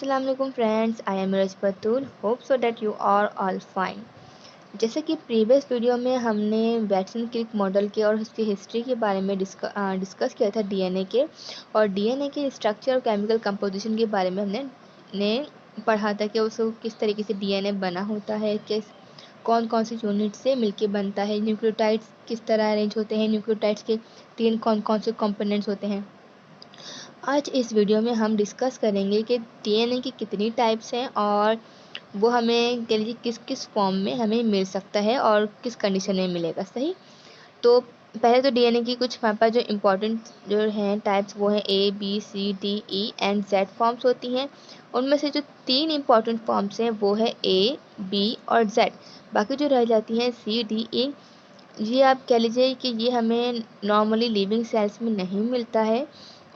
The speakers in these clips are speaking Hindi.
Assalamualaikum friends, I am Raj Batul. Hope so that you are all fine. जैसे कि प्रीवियस वीडियो में हमने वैटसन क्रिक मॉडल के और उसकी हिस्ट्री के बारे में डिस्कस किया था डीएनए के, और डीएनए के स्ट्रक्चर और केमिकल कंपोजिशन के बारे में हमने पढ़ा था कि उसको किस तरीके से डीएनए बना होता है, किस कौन कौन सी यूनिट से मिलके बनता है, न्यूक्लियोटाइड्स किस तरह अरेंज होते हैं, न्यूक्लियोटाइड्स के 3 कौन कौन से कंपोनेंट्स होते हैं। आज इस वीडियो में हम डिस्कस करेंगे कि डीएनए की कितनी टाइप्स हैं और वो हमें कह लीजिए किस किस फॉर्म में हमें मिल सकता है और किस कंडीशन में मिलेगा। सही, तो पहले तो डीएनए की कुछ हमारे पास जो इम्पोर्टेंट जो हैं टाइप्स वो हैं A B C D E and Z forms होती हैं। उनमें से जो 3 इम्पॉर्टेंट फॉर्म्स हैं वो है ए बी और जेड। बाकी जो रह जाती हैं सी डी ई, ये आप कह लीजिए कि ये हमें नॉर्मली लिविंग सेल्स में नहीं मिलता है,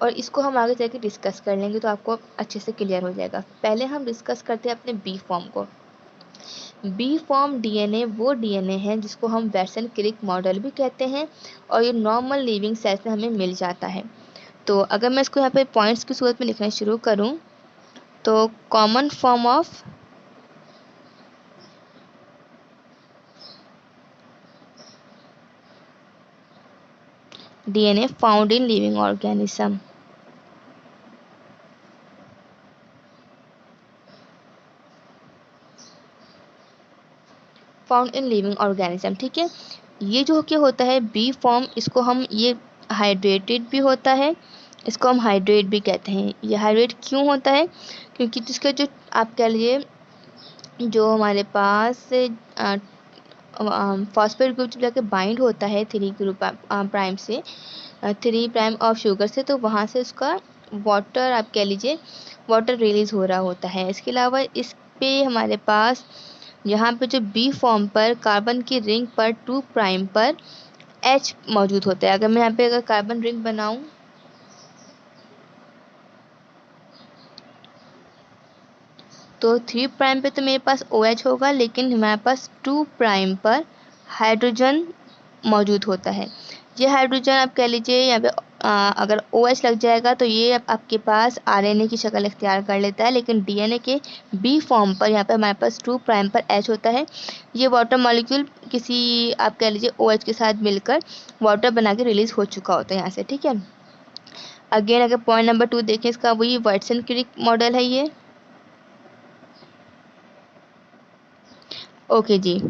और इसको हम आगे जाके डिस्कस कर लेंगे तो आपको अच्छे से क्लियर हो जाएगा। पहले हम डिस्कस करते हैं अपने बी फॉर्म को। बी फॉर्म डीएनए वो डीएनए है जिसको हम वैटसन क्रिक मॉडल भी कहते हैं, और ये नॉर्मल लिविंग सेल्स में हमें मिल जाता है। तो अगर मैं इसको यहाँ पे पॉइंट्स की सूरत में लिखना शुरू करूँ तो common form of DNA found in living organism. Found in living organism, ठीक है। ये जो क्या होता है बी फॉर्म, इसको हम ये हाइड्रेटेड भी होता है, इसको हम हाइड्रेट भी कहते हैं। ये हाइड्रेट क्यों होता है? क्योंकि जिसका जो आप कह लीजिए जो हमारे पास फॉस्फेट ग्रुप जब जाके बाइंड होता है 3 ग्रुप प्राइम से 3 प्राइम ऑफ शुगर से, तो वहाँ से उसका वाटर आप कह लीजिए वाटर रिलीज हो रहा होता है। इसके अलावा इस पे हमारे पास यहाँ पे जो बी फॉर्म पर कार्बन की रिंग पर 2 प्राइम पर H मौजूद होता है। अगर मैं यहाँ पे अगर कार्बन रिंग बनाऊं तो 3 प्राइम पे तो मेरे पास OH होगा, लेकिन हमारे पास 2 प्राइम पर हाइड्रोजन मौजूद होता है। ये हाइड्रोजन आप कह लीजिए यहाँ पे अगर OH लग जाएगा तो ये आपके पास RNA की शक्ल इख्तियार कर लेता है, लेकिन डीएनए के बी फॉर्म पर यहाँ पे हमारे पास 2 प्राइम पर H होता है। ये वाटर मॉलिक्यूल किसी आप कह लीजिए OH के साथ मिलकर वाटर बना के रिलीज हो चुका होता है यहाँ से, ठीक है। अगेन अगर पॉइंट नंबर 2 देखें इसका, वही वैटसन क्रिक मॉडल है ये। ओके जी,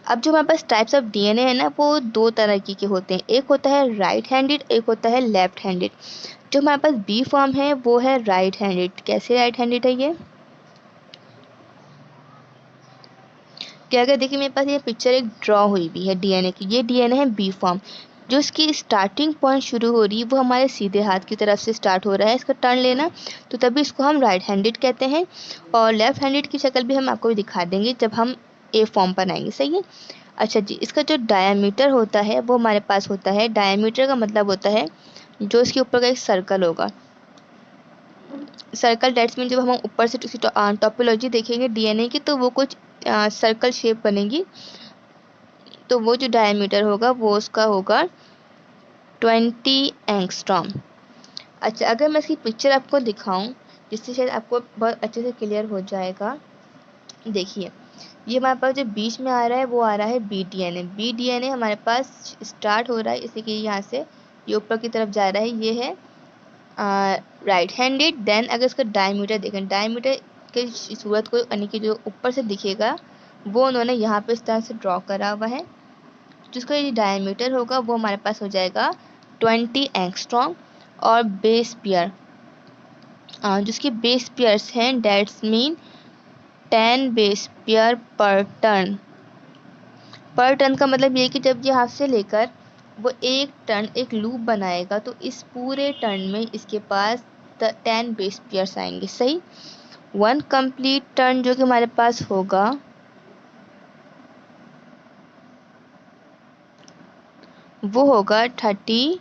अब जो हमारे पास टाइप्स ऑफ डीएनए है ना वो 2 तरह के होते हैं। एक होता है राइट हैंडेड, एक होता है लेफ्ट हैंडेड। जो हमारे पास बी फॉर्म है वो है राइट हैंडेड। कैसे राइट हैंडेड है ये? क्या अगर देखिए मेरे पास ये पिक्चर एक ड्रॉ हुई भी है डीएनए की, ये डीएनए है बी फॉर्म। जो इसकी स्टार्टिंग पॉइंट शुरू हो रही है वो हमारे सीधे हाथ की तरफ से स्टार्ट हो रहा है इसका टर्न लेना, तो तभी इसको हम राइट हैंडेड कहते हैं। और लेफ्ट हैंडेड की शक्ल भी हम आपको दिखा देंगे जब हम ए फॉर्म पर आएंगे, सही है। अच्छा जी, इसका जो डायामीटर होता है वो हमारे पास होता है, डायामीटर का मतलब होता है जो इसके ऊपर का एक सर्कल होगा। सर्कल डेट्स मीन जब हम ऊपर से उसकी टोपोलॉजी देखेंगे डीएनए की तो वो कुछ सर्कल शेप बनेगी, तो वो जो डायमीटर होगा वो उसका होगा 20 एंगस्ट्रॉम। अच्छा, अगर मैं इसकी पिक्चर आपको दिखाऊं जिससे शायद आपको बहुत अच्छे से क्लियर हो जाएगा। देखिए ये हमारे पास जो बीच में आ रहा है वो आ रहा है बी डीएनए। बी डीएनए हमारे पास स्टार्ट हो रहा है, इसी के यहाँ से ये ऊपर की तरफ जा रहा है, ये है राइट हैंडेड। देन अगर इसका डायमीटर देखें, डायमीटर की सूरत को यानी कि जो ऊपर से दिखेगा वो उन्होंने यहाँ पे इस तरह से ड्रॉ करा हुआ है। जिसका ये डायमीटर होगा वो हमारे पास हो जाएगा 20 एंगस्ट्रॉम। और बेस पेयर जिसके बेस पेयर्स हैं डेट्स मीन 10 बेस पेयर पर टर्न। पर टर्न का मतलब ये कि जब ये हाथ से लेकर वो एक टर्न एक लूप बनाएगा तो इस पूरे टर्न में इसके पास 10 बेस पेयर्स आएंगे, सही। 1 कंप्लीट टर्न जो कि हमारे पास होगा वो होगा 34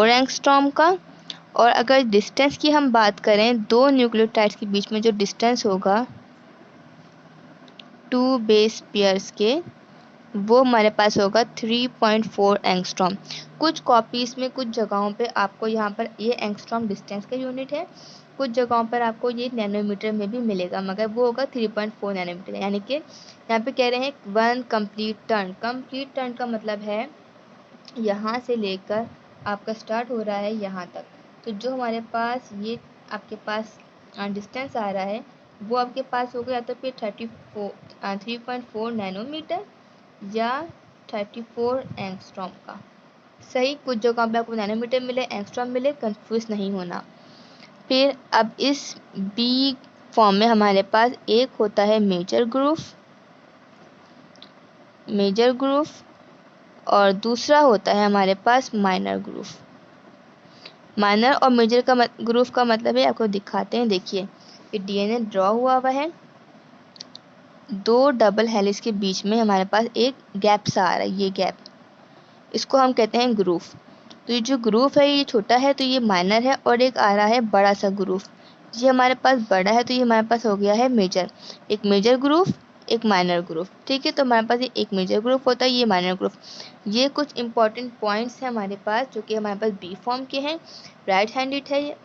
एंगस्ट्रॉम का। और अगर डिस्टेंस की हम बात करें, 2 न्यूक्लियोटाइड्स के बीच में जो डिस्टेंस होगा 2 बेस पेयर्स के, वो हमारे पास होगा 3.4 एंगस्ट्रॉम। कुछ कॉपीज़ में कुछ जगहों पे आपको यहाँ पर ये एंगस्ट्रॉम डिस्टेंस का यूनिट है, कुछ जगहों पर आपको ये नैनोमीटर में भी मिलेगा, मगर वो होगा 3.4 नैनोमीटर। यानी कि यहाँ पे कह रहे हैं 1 कंप्लीट टर्न। कंप्लीट टर्न का मतलब है यहाँ से लेकर आपका स्टार्ट हो रहा है यहाँ तक, तो जो हमारे पास ये आपके पास डिस्टेंस आ रहा है वो आपके पास होगा या तो फिर 3.4 नैनोमीटर या 34 एंगस्ट्रॉम का। सही, कुछ जगह पे आपको नैनोमीटर मिले, एंगस्ट्रॉम मिले, कंफ्यूज नहीं होना। फिर अब इस बी फॉर्म में हमारे पास एक होता है मेजर ग्रुप और दूसरा होता है हमारे पास माइनर ग्रुप। माइनर और मेजर का ग्रुप का मतलब है, आपको दिखाते हैं, देखिए ये डीएनए ड्रॉ हुआ है, 2 डबल हेलिक्स के बीच में हमारे पास एक गैप सा आ रहा है, ये गैप, इसको हम कहते हैं ग्रुप। तो ये जो ग्रुप है ये छोटा है तो ये माइनर है, और एक आ रहा है बड़ा सा ग्रुप, ये हमारे पास बड़ा है तो ये हमारे पास हो गया है मेजर। एक मेजर ग्रुप, एक माइनर ग्रुप, ठीक है। तो हमारे पास ये एक मेजर ग्रुप होता है, ये माइनर ग्रुप। ये कुछ इंपॉर्टेंट पॉइंट्स हैं हमारे पास जो कि हमारे पास बी फॉर्म के हैं। राइट हैंडेड है,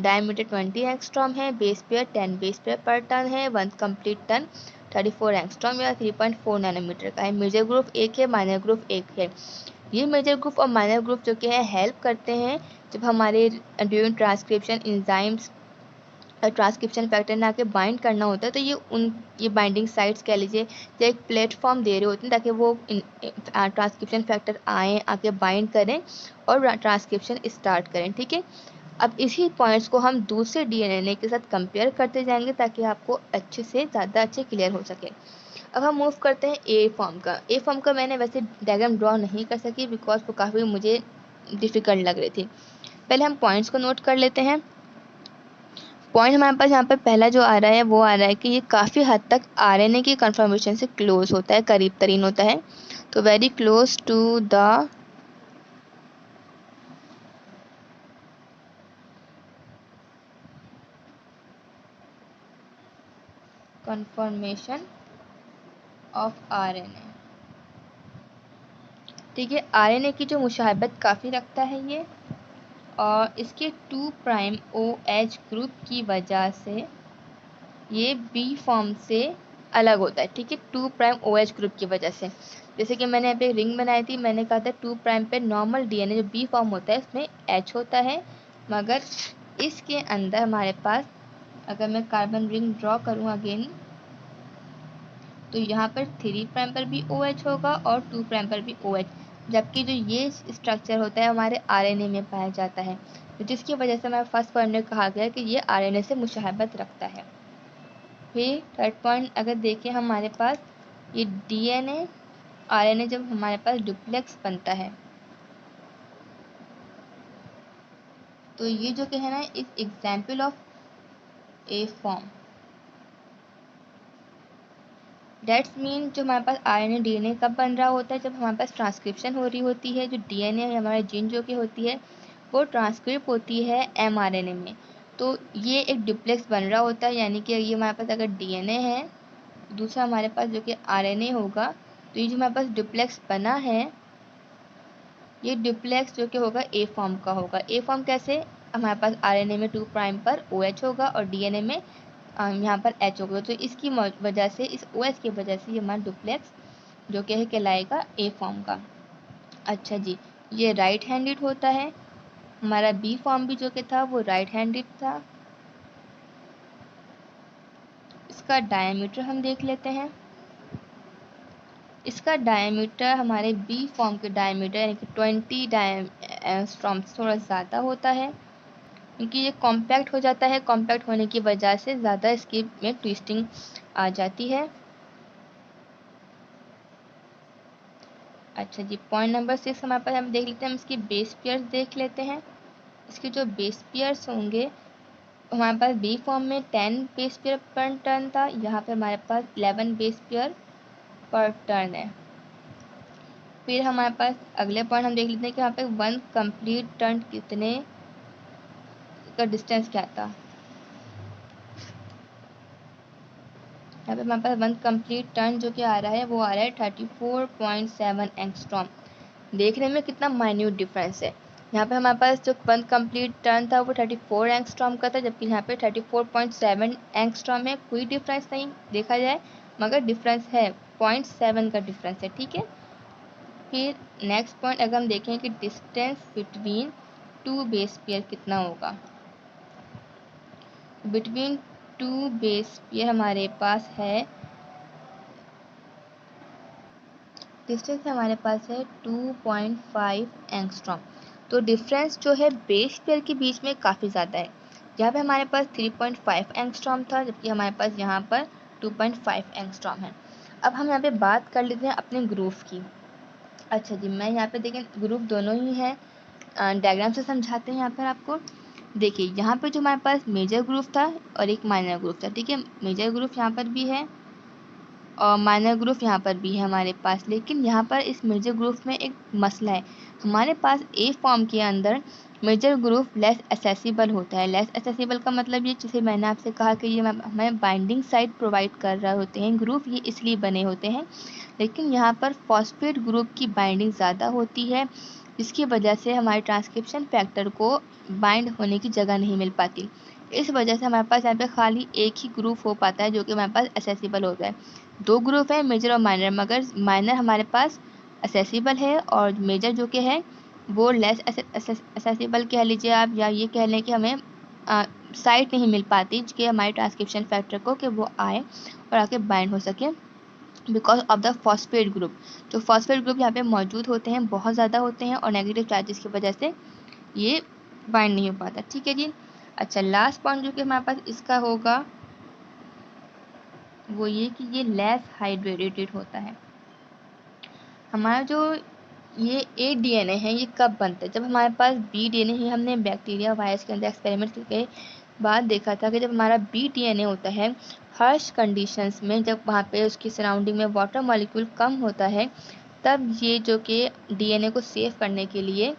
डायमीटर 20 एंगस्ट्रॉम है, बेस पेयर 10 बेस पेयर पर टर्न है, 1 कंप्लीट टर्न 34 एंगस्ट्रॉम या 3.4 नैनोमीटर का है। मेजर ग्रुप एक है, माइनर ग्रुप एक है। ये मेजर ग्रुप और माइनर ग्रुप जो कि है हेल्प करते हैं जब हमारे during transcription enzymes transcription factor ने आके बाइंड करना होता है, तो ये बाइंडिंग साइट्स कह लीजिए या एक प्लेटफॉर्म दे रहे होते हैं ताकि वो ट्रांसक्रिप्शन फैक्टर आके बाइंड करें और ट्रांसक्रिप्शन स्टार्ट करें, ठीक है। अब इसी पॉइंट्स को हम दूसरे डीएनए के साथ कंपेयर करते जाएंगे ताकि आपको अच्छे से ज़्यादा अच्छे क्लियर हो सके। अब हम मूव करते हैं ए फॉर्म का। ए फॉर्म का मैंने वैसे डायग्राम ड्रॉ नहीं कर सकी बिकॉज वो काफ़ी मुझे डिफ़िकल्ट लग रही थी। पहले हम पॉइंट्स को नोट कर लेते हैं। पॉइंट हमारे पास यहाँ पर पहला जो आ रहा है वो आ रहा है कि ये काफ़ी हद तक आरएनए की कन्फर्मेशन से क्लोज होता है, करीब तरीन होता है, तो very close to the conformation of RNA, ठीक है। आरएनए की जो मुशाबत काफ़ी रखता है ये, और इसके 2 प्राइम OH ग्रुप की वजह से ये बी फॉर्म से अलग होता है, ठीक है। 2 प्राइम OH ग्रुप की वजह से, जैसे कि मैंने यहाँ पे रिंग बनाई थी, मैंने कहा था 2 प्राइम पे नॉर्मल डीएनए जो बी फॉर्म होता है उसमें H होता है, मगर इसके अंदर हमारे पास अगर मैं कार्बन रिंग ड्रॉ करूँ अगेन तो यहाँ पर 3 प्राइम पर भी OH होगा और 2 प्राइम पर भी OH, जबकि जो ये स्ट्रक्चर होता है हमारे आरएनए में पाया जाता है, तो जिसकी वजह से हमारे फर्स्ट पॉइंट में कहा गया कि ये आरएनए से मुशाबत रखता है। फिर थर्ड पॉइंट अगर देखें हमारे पास ये डीएनए आरएनए जब हमारे पास डुप्लेक्स बनता है तो ये जो कहना है is example of a form. That's mean जो हमारे पास आरएनए डीएनए कब बन रहा होता है, जब हमारे पास ट्रांसक्रिप्शन हो रही होती है, जो डीएनए हमारे जीन जो कि होती है वो ट्रांसक्रिप्ट होती है एमआरएनए में, तो ये एक डुप्लेक्स बन रहा होता है। यानी कि ये हमारे पास अगर डीएनए है, दूसरा हमारे पास जो कि आरएनए होगा, तो ये जो हमारे पास डुप्लेक्स बना है ये डुप्लेक्स जो कि होगा ए फॉर्म का होगा। ए फॉर्म कैसे, हमारे पास आरएनए में 2 प्राइम पर OH होगा और डीएनए में यहाँ पर H होगा, तो इसकी वजह से, इस OH की वजह से ये हमारा डुप्लेक्स जो कि है कहलाएगा ए फॉर्म का। अच्छा जी, ये राइट हैंडेड होता है। हमारा बी फॉर्म भी जो कि था वो राइट हैंडेड था। इसका डायमीटर हम देख लेते हैं। इसका डायमीटर हमारे बी फॉर्म के डायमीटर यानी कि 20 एंगस्ट्रॉम थोड़ा ज़्यादा होता है, क्योंकि ये कॉम्पैक्ट हो जाता है। कॉम्पैक्ट होने की वजह से ज़्यादा इसकी में ट्विस्टिंग आ जाती है। अच्छा जी, पॉइंट नंबर 6 हमारे पास हम देख लेते हैं, हम इसकी बेस पेयर्स देख लेते हैं। इसके जो बेस पेयर्स होंगे हमारे पास बी फॉर्म में 10 बेस पेयर पर टर्न था, यहाँ पे हमारे पास 11 बेस पेयर पर टर्न है। फिर हमारे पास अगले पॉइंट हम देख लेते हैं कि यहाँ पे 1 कंप्लीट टर्न कितने का डिस्टेंस क्या था। यहाँ पे हमारे पास वन कंप्लीट टर्न जो कि आ रहा है वो आ रहा है 34.7 एंगस्ट्रॉम। देखने में कितना माइन्यूट डिफरेंस है। यहाँ पे हमारे पास जो वन कंप्लीट टर्न था वो 34 एंगस्ट्रॉम का था, जबकि यहाँ पे 34.7 एंगस्ट्रॉम है। कोई डिफरेंस नहीं देखा जाए, मगर डिफरेंस है, 0.7 का डिफरेंस है, ठीक है। फिर नेक्स्ट पॉइंट अगर हम देखें कि distance between two base pair कितना होगा। बिटवीन टू बेस पेयर हमारे पास है, डिस्टेंस हमारे पास है 2.5 एंगस्ट्रॉम। तो डिफरेंस जो है बेस पेयर के बीच में काफ़ी ज़्यादा है। यहाँ पे हमारे पास 3.5 एंगस्ट्रॉम था, जबकि हमारे पास यहाँ पर 2.5 एंगस्ट्रॉम है। अब हम यहाँ पे बात कर लेते हैं अपने ग्रुप की। अच्छा जी, मैं यहाँ पे देखें ग्रुप दोनों ही हैं, डायग्राम से समझाते हैं यहाँ पर आपको। देखिए यहाँ पे जो हमारे पास मेजर ग्रुप था और एक माइनर ग्रुप था, ठीक है। मेजर ग्रुप यहाँ पर भी है और माइनर ग्रुप यहाँ पर भी है हमारे पास। लेकिन यहाँ पर इस मेजर ग्रुप में एक मसला है। हमारे पास ए फॉर्म के अंदर मेजर ग्रुप लेस एक्सेसिबल होता है। लेस एक्सेसिबल का मतलब ये, जैसे मैंने आपसे कहा कि ये हमें बाइंडिंग साइट प्रोवाइड कर रहे होते हैं ग्रुप, ये इसलिए बने होते हैं। लेकिन यहाँ पर फॉस्फेट ग्रुप की बाइंडिंग ज़्यादा होती है, जिसकी वजह से हमारे ट्रांसक्रिप्शन फैक्टर को बाइंड होने की जगह नहीं मिल पाती। इस वजह से हमारे पास यहाँ पे खाली एक ही ग्रुप हो पाता है जो कि हमारे पास एक्सेसिबल होता है। दो ग्रुप है मेजर और माइनर, मगर माइनर हमारे पास एक्सेसिबल है और मेजर जो कि है वो लेस एक्सेसिबल कह लीजिए आप, या ये कह लें कि हमें साइट नहीं मिल पाती कि हमारे ट्रांसक्रिप्शन फैक्टर को कि वो आए और आके बाइंड हो सके, because of the phosphate group. जो फॉस्फेट ग्रुप यहाँ पे मौजूद होते हैं बहुत ज़्यादा होते हैं और नेगेटिव चार्जेस की वजह से ये बाइंड नहीं हो पाता, ठीक है जी। अच्छा, लास्ट पॉइंट जो कि हमारे पास इसका होगा वो ये कि ये लेस हाइड्रेटेड होता है। हमारा जो ये ए डीएनए है ये कब बनता है, जब हमारे पास बी डीएनए है। हमने बैक्टीरिया वायरस के अंदर एक्सपेरिमेंट करके बाद देखा था कि जब हमारा बी डीएनए होता है हार्श कंडीशंस में, जब वहाँ पे उसकी सराउंडिंग में वाटर मॉलिक्यूल कम होता है, तब ये जो कि डीएनए को सेव करने के लिए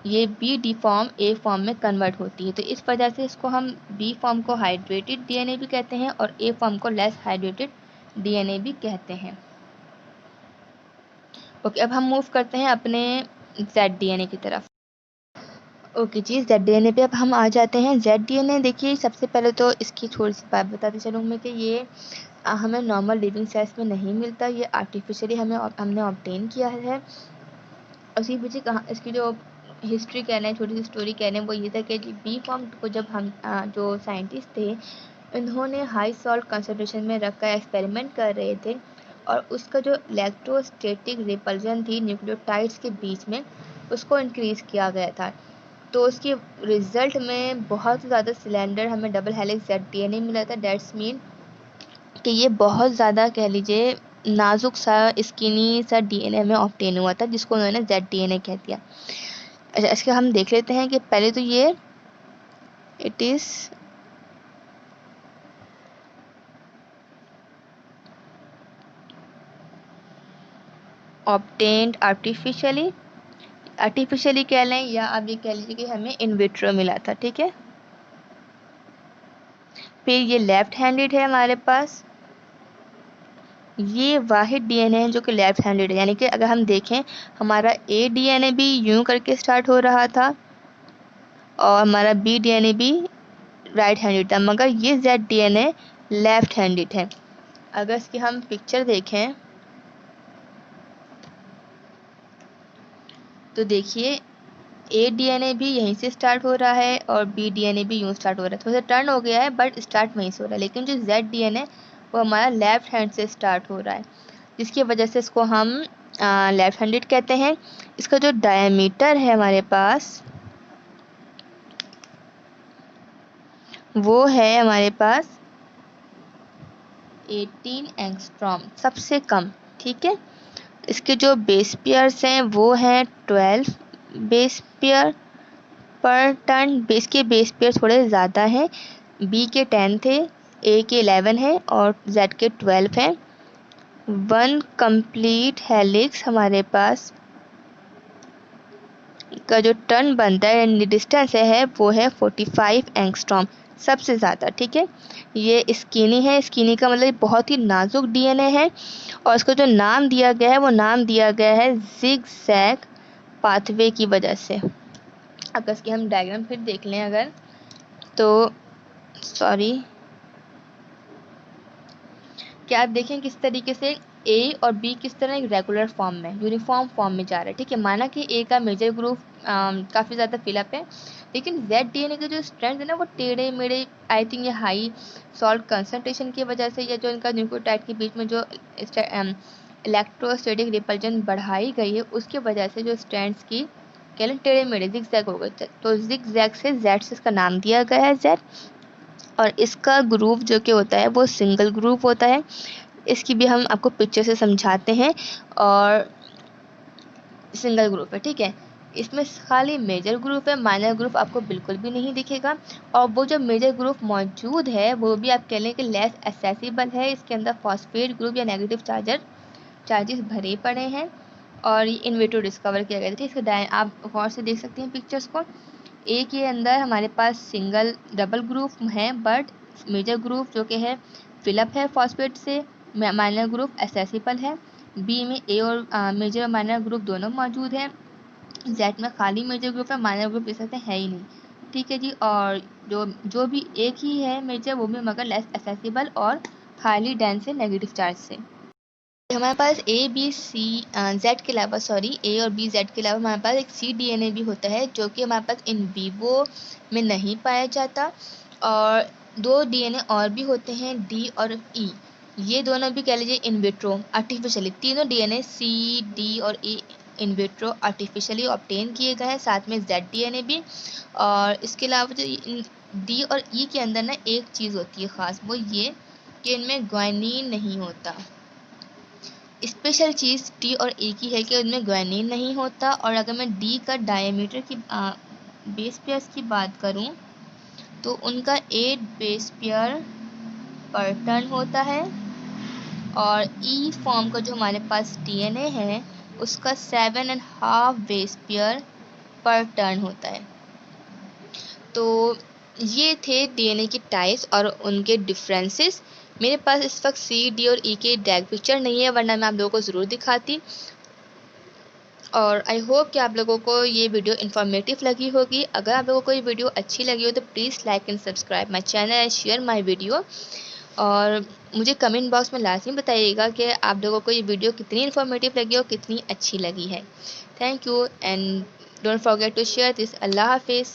ये बी डी फॉर्म ए फॉर्म में कन्वर्ट होती है। तो इस वजह से इसको हम बी फॉर्म को हाइड्रेटेड डीएनए भी कहते हैं और ए फॉर्म को लेस हाइड्रेटेड डीएनए भी कहते हैं। ओके, अब हम मूव करते हैं अपने जेड डीएनए की तरफ। ओके जी, जेड डीएनए पे अब हम आ जाते हैं। जेड डीएनए देखिए, सबसे पहले तो इसकी थोड़ी सी बात बताते चलूँ मैं कि ये हमें नॉर्मल लिविंग सेल्स में नहीं मिलता, ये आर्टिफिशियली हमने ऑब्टेन किया है। उसी पीछे कहाँ इसकी जो हिस्ट्री कह लें, छोटी सी स्टोरी कह लें, वो ये था कि बी फॉर्म को जब हम जो साइंटिस्ट थे इन्होंने हाई सॉल्ट कंसनट्रेशन में रख कर एक्सपेरिमेंट कर रहे थे और उसका जो इलेक्ट्रोस्टैटिक रिपल्जन थी न्यूक्लियोटाइड्स के बीच में उसको इंक्रीज़ किया गया था। तो उसके रिजल्ट में बहुत ज़्यादा सिलेंडर हमें डबल हेलिक्स जेड डीएनए मिला था। डेट्स मीन कि ये बहुत ज़्यादा कह लीजिए नाजुक सा स्किनी सा डीएनए में ऑब्टेन हुआ था, जिसको उन्होंने जेड डीएनए कह दिया। अच्छा, इसके हम देख लेते हैं कि पहले तो ये इट इज़ ऑब्टेन्ड आर्टिफिशियली कह लें, या आप ये कह लीजिए कि हमें इन विट्रो मिला था, ठीक है। फिर ये लेफ्ट हैंडेड है हमारे पास, ये वाहिद डीएनए है जो कि लेफ्ट हैंडेड है। यानी कि अगर हम देखें हमारा ए डीएनए भी यूं करके स्टार्ट हो रहा था और हमारा बी डीएनए भी राइट हैंडेड था, मगर ये जेड डीएनए लेफ्ट हैंडेड है। अगर इसकी हम पिक्चर देखें तो देखिए ए डीएनए भी यहीं से स्टार्ट हो रहा है और बी डीएनए भी यूं स्टार्ट हो रहा है। थोड़ा सा टर्न हो गया है बट स्टार्ट वहीं से हो रहा है। लेकिन जो जेड डीएनए वो हमारा लेफ्ट हैंड से स्टार्ट हो रहा है, जिसकी वजह से इसको हम लेफ्ट हैंडेड कहते हैं। इसका जो डायमीटर है हमारे पास वो है हमारे पास 18 एंगस्ट्रॉम, सबसे कम, ठीक है। इसके जो बेस पेयर्स हैं वो हैं 12 बेस पेयर पर टर्न। बेस के बेस पेयर थोड़े ज़्यादा हैं, बी के 10 थे, ए के 11 हैं और जेड के 12 हैं। वन कंप्लीट हेलिक्स हमारे पास का जो टर्न बनता है डिस्टेंस है वो है 45 एंगस्ट्रॉम, सबसे ज़्यादा, ठीक है। ये स्किनी है, स्किनी का मतलब बहुत ही नाजुक डीएनए है, और इसको जो नाम दिया गया है वो नाम दिया गया है जिगजैग पाथवे की वजह से। अगर इसकी हम डायग्राम फिर देख लें अगर, तो सॉरी, क्या आप देखें किस तरीके से ए और बी किस तरह एक रेगुलर फॉर्म में, यूनिफॉर्म फॉर्म में जा रहा है, ठीक है। माना कि ए का मेजर ग्रुप काफ़ी ज़्यादा फिलअप है, लेकिन जेड डीएनए के जो स्ट्रैंड है ना वो टेढ़े मेढ़े, आई थिंक ये हाई सॉल्ट कंसनट्रेशन की वजह से, या जो इनका न्यूक्लियोटाइड के बीच में जो इलेक्ट्रोस्टैटिक रिपल्जन बढ़ाई गई है उसकी वजह से जो स्ट्रैंड्स की कहलें टेढ़े मेढ़े जिगजैग हो गए थे, तो जिगजैग से जेड से इसका नाम दिया गया है जेड। और इसका ग्रुप जो कि होता है वो सिंगल ग्रुप होता है। इसकी भी हम आपको पिक्चर से समझाते हैं। और सिंगल ग्रुप है, ठीक है। इसमें खाली मेजर ग्रुप है, माइनर ग्रुप आपको बिल्कुल भी नहीं दिखेगा। और वो जो मेजर ग्रुप मौजूद है वो भी आप कह लें कि लेस एक्सेसिबल है। इसके अंदर फॉस्फेट ग्रुप या नेगेटिव चार्जेस भरे पड़े हैं, और ये इन विट्रो डिस्कवर किया गया था। इसके आप गौर से देख सकते हैं पिक्चर्स को। ए के अंदर हमारे पास सिंगल डबल ग्रुप है, बट मेजर ग्रुप जो कि है फिलअप है फॉस्फेट से, माइनर ग्रुप एक्सेसिबल है। बी में ए और मेजर और माइनर ग्रुप दोनों मौजूद हैं। जेड में खाली मेजर ग्रुप है, माइनर ग्रुप इस सकते है ही नहीं, ठीक है जी। और जो भी एक ही है मेजर, वो भी मगर लेस एक्सेसिबल और हाईली डेंस है नेगेटिव चार्ज से। हमारे पास ए बी सी जेड के अलावा, सॉरी, ए और बी जेड के अलावा हमारे पास एक सी डीएनए भी होता है, जो कि हमारे पास इन वीवो में नहीं पाया जाता। और दो डीएनए और भी होते हैं, डी और ई। ये दोनों भी कह लीजिए इन विट्रो आर्टिफिशियली, तीनों डीएनए सी डी और ई इन विट्रो आर्टिफिशियली ऑब्टेन किए गए हैं, साथ में जेड डीएनए भी। और इसके अलावा जो डी और ई के अंदर ना एक चीज़ होती है ख़ास, वो ये कि इनमें ग्वानिन नहीं होता। स्पेशल चीज़ डी और ए की है कि उनमें ग्वानिन नहीं होता। और अगर मैं डी का डायमीटर की बेस पेयर्स की बात करूं, तो उनका 8 बेस पेयर पर टर्न होता है। और ई फॉर्म का जो हमारे पास डीएनए है उसका 7.5 बेस पेयर पर टर्न होता है। तो ये थे डीएनए की टाइप्स और उनके डिफरेंसेस। मेरे पास इस वक्त सी डी और ई के टैग पिक्चर नहीं है, वरना मैं आप लोगों को ज़रूर दिखाती। और आई होप कि आप लोगों को ये वीडियो इन्फॉर्मेटिव लगी होगी। अगर आप लोगों को ये वीडियो अच्छी लगी हो तो please like and subscribe my channel and share my video. और मुझे कमेंट बॉक्स में लाजमी बताइएगा कि आप लोगों को ये वीडियो कितनी इन्फॉर्मेटिव लगी और कितनी अच्छी लगी है। Thank you and don't forget to share this. अल्लाह हाफिज़।